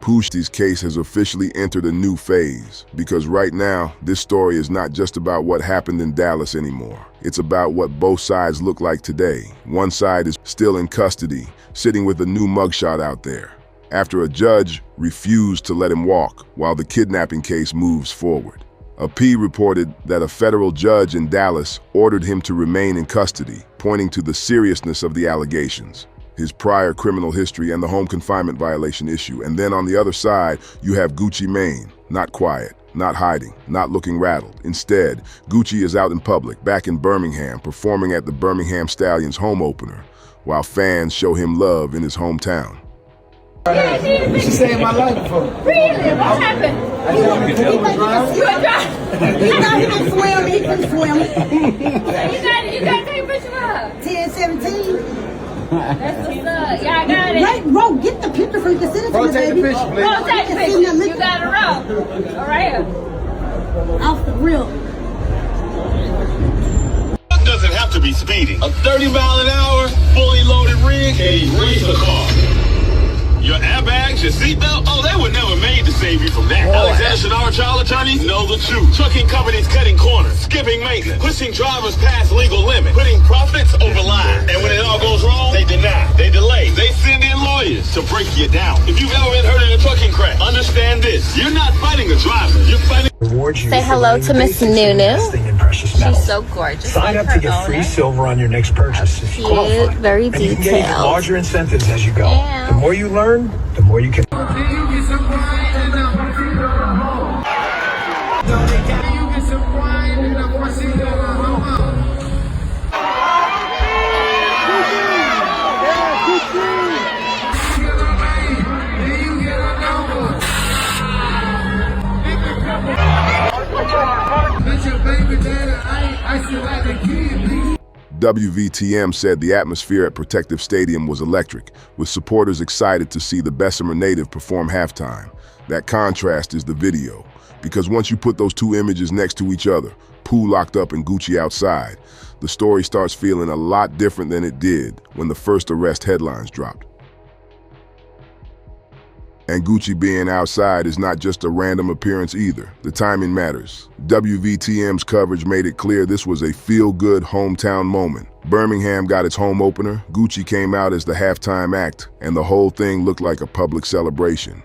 Pooh Shiesty's case has officially entered a new phase, because right now, this story is not just about what happened in Dallas anymore. It's about what both sides look like today. One side is still in custody, sitting with a new mugshot out there, after a judge refused to let him walk while the kidnapping case moves forward. A P reported that a federal judge in Dallas ordered him to remain in custody, pointing to the seriousness of the allegations, his prior criminal history and the home confinement violation issue. And then on the other side, you have Gucci Mane, not quiet, not hiding, not looking rattled. Instead, Gucci is out in public, back in Birmingham, performing at the Birmingham Stallions home opener, while fans show him love in his hometown. She saved my life before. Really? What happened? You thought he could swim, he couldn't swim. You got to take a picture of her. 10, 17. That's what's up. Y'all got it. Right, bro, get the picture from the citizen, Bro, take baby. the picture, please. Bro, take the picture. You got it wrong. All right. Off the real. Doesn't have to be speeding. A 30-mile-an-hour, fully loaded rig can race a car. Your airbags, your seatbelt, oh, they were never made to save you from that. Alexander Shannara trial attorneys know the truth. Trucking companies cutting corners, skipping maintenance, pushing drivers past legal limits, putting profits over lines. And when it all goes wrong, they deny, they delay, they send in lawyers to break you down. If you've ever been hurt in a trucking crash, understand this. You're not fighting a driver, you're fighting... Say hello to Miss Nunu. She's so gorgeous. Sign up to get free silver on your next purchase. If you qualify. Very and you can get even detailed. larger incentives as you go. Yeah. The more you learn, the more you can. WVTM said the atmosphere at Protective Stadium was electric, with supporters excited to see the Bessemer native perform halftime. That contrast is the video, because once you put those two images next to each other, Pooh locked up and Gucci outside, the story starts feeling a lot different than it did when the first arrest headlines dropped. And Gucci being outside is not just a random appearance either. The timing matters. WVTM's coverage made it clear this was a feel-good hometown moment. Birmingham got its home opener, Gucci came out as the halftime act, and the whole thing looked like a public celebration.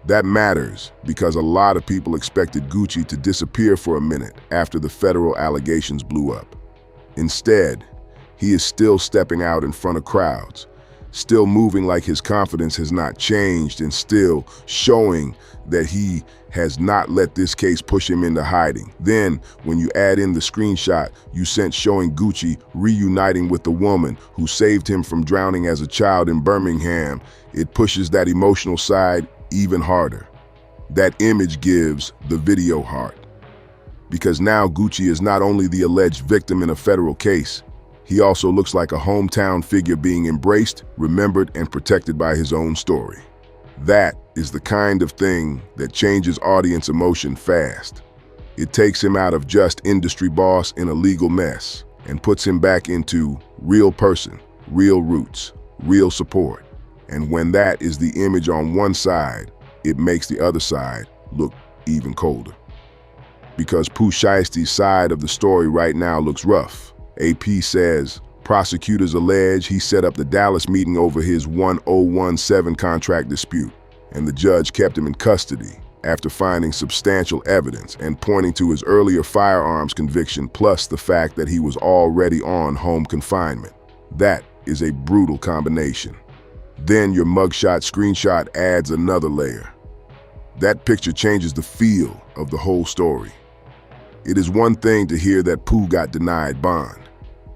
That matters because a lot of people expected Gucci to disappear for a minute after the federal allegations blew up. Instead, he is still stepping out in front of crowds, still moving like his confidence has not changed, and still showing that he has not let this case push him into hiding. Then, when you add in the screenshot you sent showing Gucci reuniting with the woman who saved him from drowning as a child in Birmingham, it pushes that emotional side even harder. That image gives the video heart. Because now Gucci is not only the alleged victim in a federal case, he also looks like a hometown figure being embraced, remembered, and protected by his own story. That is the kind of thing that changes audience emotion fast. It takes him out of just industry boss in a legal mess and puts him back into real person, real roots, real support. And when that is the image on one side, it makes the other side look even colder. Because Pooh Shiesty's side of the story right now looks rough. AP says prosecutors allege he set up the Dallas meeting over his 1017 contract dispute, and the judge kept him in custody after finding substantial evidence and pointing to his earlier firearms conviction plus the fact that he was already on home confinement. That is a brutal combination. Then your mugshot screenshot adds another layer. That picture changes the feel of the whole story. It is one thing to hear that Pooh got denied bond.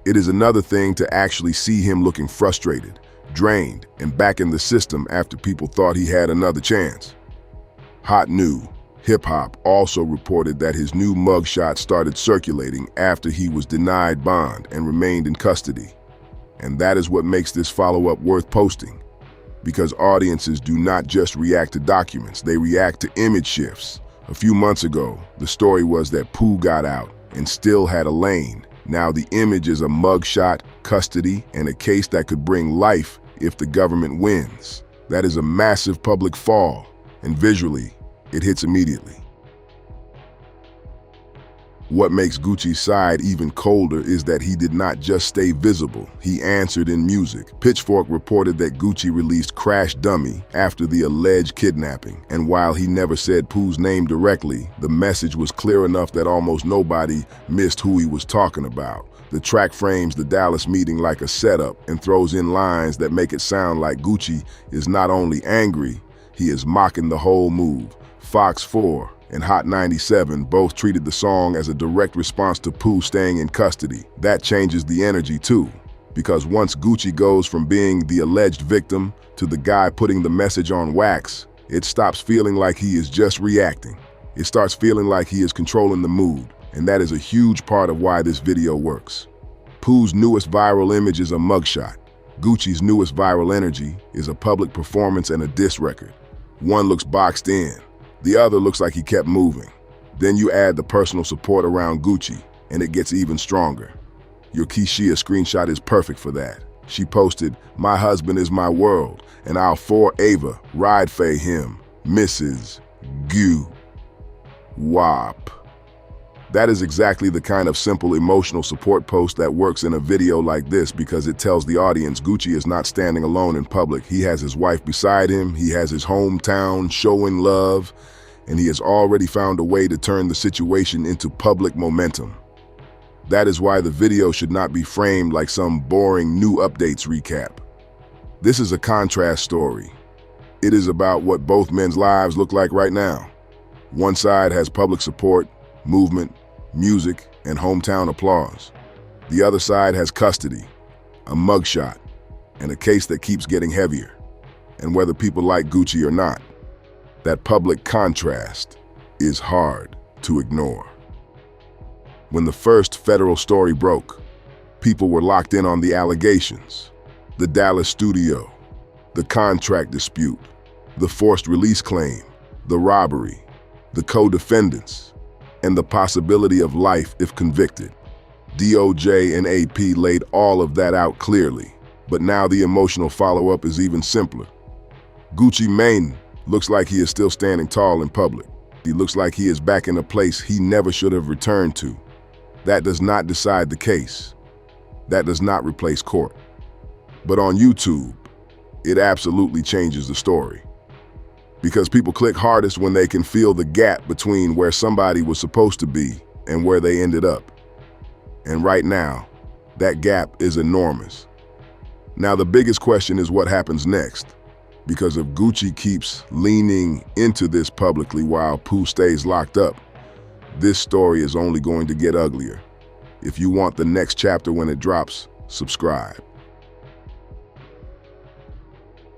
It is another thing to actually see him looking frustrated, drained, and back in the system after people thought he had another chance. Hot New Hip Hop also reported that his new mugshot started circulating after he was denied bond and remained in custody. And that is what makes this follow-up worth posting. Because audiences do not just react to documents, they react to image shifts. A few months ago, the story was that Pooh got out and still had a lane. Now the image is a mugshot, custody, and a case that could bring life if the government wins. That is a massive public fall, and visually, it hits immediately. What makes Gucci's side even colder is that he did not just stay visible, he answered in music. Pitchfork reported that Gucci released Crash Dummy after the alleged kidnapping, and while he never said Pooh's name directly, the message was clear enough that almost nobody missed who he was talking about. The track frames the Dallas meeting like a setup and throws in lines that make it sound like Gucci is not only angry, he is mocking the whole move. Fox 4 and Hot 97 both treated the song as a direct response to Pooh staying in custody. That changes the energy too, because once Gucci goes from being the alleged victim to the guy putting the message on wax, it stops feeling like he is just reacting. It starts feeling like he is controlling the mood, and that is a huge part of why this video works. Pooh's newest viral image is a mugshot. Gucci's newest viral energy is a public performance and a diss record. One looks boxed in. The other looks like he kept moving. Then you add the personal support around Gucci, and it gets even stronger. Your Keishia screenshot is perfect for that. She posted, "My husband is my world, and I'll for Ava ride for him, Mrs. Gu Wop." That is exactly the kind of simple emotional support post that works in a video like this, because it tells the audience Gucci is not standing alone in public. He has his wife beside him, he has his hometown showing love, and he has already found a way to turn the situation into public momentum. That is why the video should not be framed like some boring new updates recap. This is a contrast story. It is about what both men's lives look like right now. One side has public support, movement, music, and hometown applause. The other side has custody, a mugshot, and a case that keeps getting heavier. And whether people like Gucci or not, that public contrast is hard to ignore. When the first federal story broke, people were locked in on the allegations, the Dallas studio, the contract dispute, the forced release claim, the robbery, the co-defendants, and the possibility of life if convicted. DOJ and AP laid all of that out clearly, but now the emotional follow-up is even simpler. Gucci Mane looks like he is still standing tall in public. He looks like he is back in a place he never should have returned to. That does not decide the case. That does not replace court. But on YouTube, it absolutely changes the story. Because people click hardest when they can feel the gap between where somebody was supposed to be and where they ended up. And right now, that gap is enormous. Now the biggest question is what happens next. Because if Gucci keeps leaning into this publicly while Pooh stays locked up, this story is only going to get uglier. If you want the next chapter when it drops, subscribe.